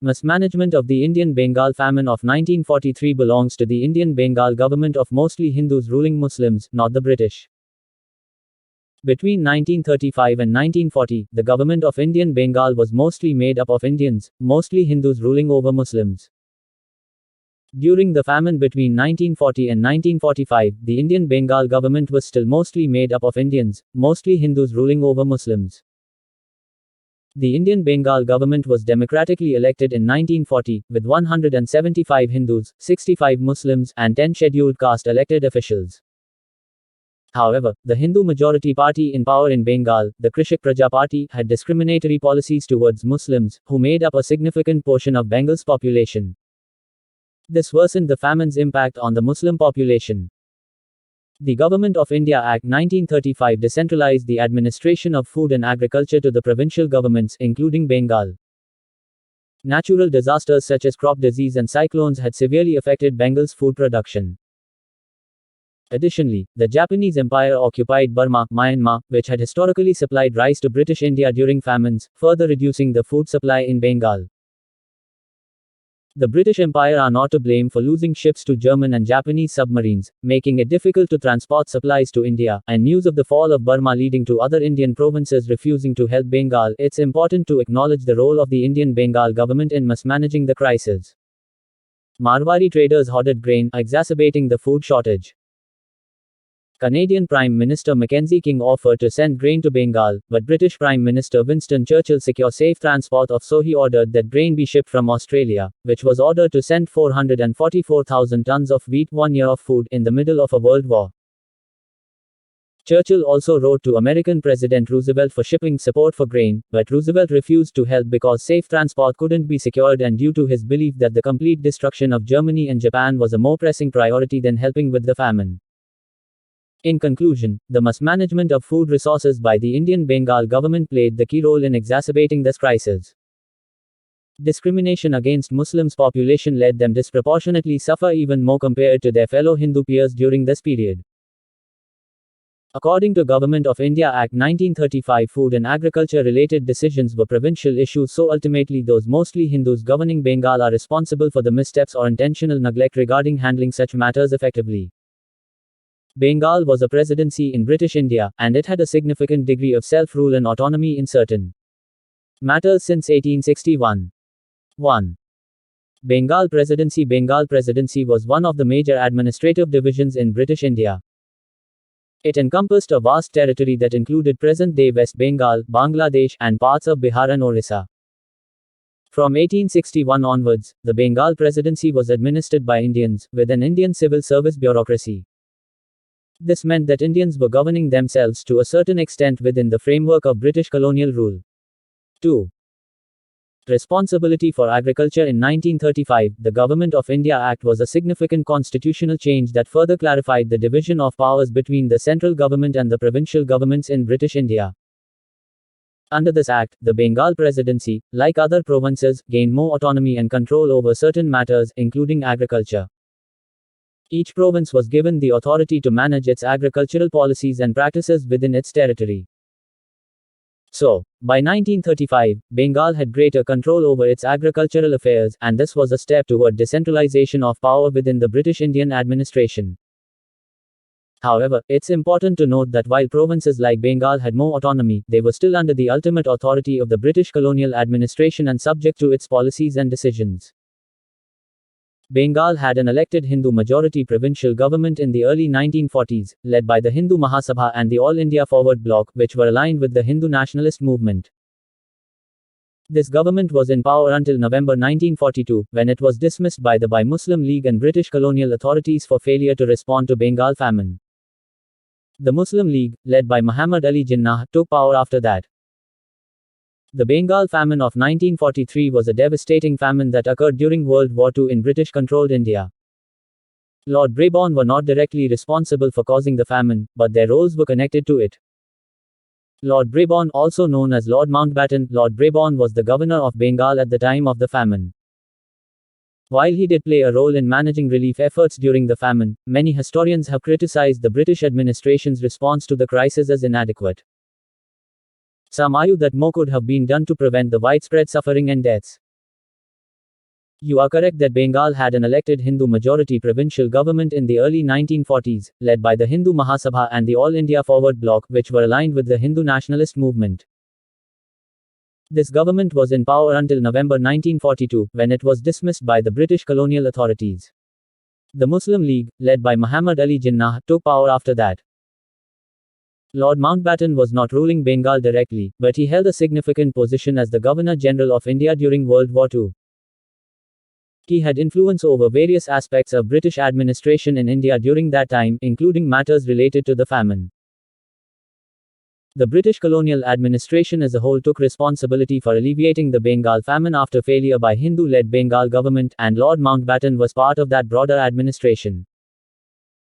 Mismanagement of the Indian Bengal famine of 1943 belongs to the Indian Bengal government of mostly Hindus ruling Muslims, not the British. Between 1935 and 1940, the government of Indian Bengal was mostly made up of Indians, mostly Hindus ruling over Muslims. During the famine between 1940 and 1945, the Indian Bengal government was still mostly made up of Indians, mostly Hindus ruling over Muslims. The Indian Bengal government was democratically elected in 1940, with 175 Hindus, 65 Muslims, and 10 scheduled caste elected officials. However, the Hindu majority party in power in Bengal, the Krishak Praja Party, had discriminatory policies towards Muslims, who made up a significant portion of Bengal's population. This worsened the famine's impact on the Muslim population. The Government of India Act 1935 decentralized the administration of food and agriculture to the provincial governments, including Bengal. Natural disasters such as crop disease and cyclones had severely affected Bengal's food production. Additionally, the Japanese Empire occupied Burma, Myanmar, which had historically supplied rice to British India during famines, further reducing the food supply in Bengal. The British Empire are not to blame for losing ships to German and Japanese submarines, making it difficult to transport supplies to India, and news of the fall of Burma leading to other Indian provinces refusing to help Bengal. It's important to acknowledge the role of the Indian Bengal government in mismanaging the crisis. Marwari traders hoarded grain, exacerbating the food shortage. Canadian Prime Minister Mackenzie King offered to send grain to Bengal, but British Prime Minister Winston Churchill secured safe transport so he ordered that grain be shipped from Australia, which was ordered to send 444,000 tons of wheat 1 year of food in the middle of a world war. Churchill also wrote to American President Roosevelt for shipping support for grain, but Roosevelt refused to help because safe transport couldn't be secured and due to his belief that the complete destruction of Germany and Japan was a more pressing priority than helping with the famine. In conclusion, the mismanagement of food resources by the Indian Bengal government played the key role in exacerbating this crisis. Discrimination against Muslims population led them disproportionately suffer even more compared to their fellow Hindu peers during this period. According to Government of India Act 1935, food and agriculture related decisions were provincial issues, so ultimately those mostly Hindus governing Bengal are responsible for the missteps or intentional neglect regarding handling such matters effectively. Bengal was a presidency in British India, and it had a significant degree of self-rule and autonomy in certain matters since 1861. 1. Bengal Presidency. Bengal Presidency was one of the major administrative divisions in British India. It encompassed a vast territory that included present-day West Bengal, Bangladesh, and parts of Bihar and Orissa. From 1861 onwards, the Bengal Presidency was administered by Indians, with an Indian civil service bureaucracy. This meant that Indians were governing themselves to a certain extent within the framework of British colonial rule. 2. Responsibility for agriculture. In 1935, the Government of India Act was a significant constitutional change that further clarified the division of powers between the central government and the provincial governments in British India. Under this act, the Bengal Presidency, like other provinces, gained more autonomy and control over certain matters, including agriculture. Each province was given the authority to manage its agricultural policies and practices within its territory. So, by 1935, Bengal had greater control over its agricultural affairs, and this was a step toward decentralization of power within the British Indian administration. However, it's important to note that while provinces like Bengal had more autonomy, they were still under the ultimate authority of the British colonial administration and subject to its policies and decisions. Bengal had an elected Hindu majority provincial government in the early 1940s, led by the Hindu Mahasabha and the All India Forward Bloc, which were aligned with the Hindu nationalist movement. This government was in power until November 1942, when it was dismissed by the Muslim League and British colonial authorities for failure to respond to Bengal famine. The Muslim League, led by Muhammad Ali Jinnah, took power after that. The Bengal famine of 1943 was a devastating famine that occurred during World War II in British-controlled India. Lord Brabourne were not directly responsible for causing the famine, but their roles were connected to it. Lord Brabourne, also known as Lord Mountbatten, Lord Brabourne was the governor of Bengal at the time of the famine. While he did play a role in managing relief efforts during the famine, many historians have criticized the British administration's response to the crisis as inadequate. Some argue that more could have been done to prevent the widespread suffering and deaths. You are correct that Bengal had an elected Hindu majority provincial government in the early 1940s, led by the Hindu Mahasabha and the All India Forward Bloc, which were aligned with the Hindu nationalist movement. This government was in power until November 1942, when it was dismissed by the British colonial authorities. The Muslim League, led by Muhammad Ali Jinnah, took power after that. Lord Mountbatten was not ruling Bengal directly, but he held a significant position as the Governor-General of India during World War II. He had influence over various aspects of British administration in India during that time, including matters related to the famine. The British colonial administration as a whole took responsibility for alleviating the Bengal famine after failure by Hindu-led Bengal government, and Lord Mountbatten was part of that broader administration.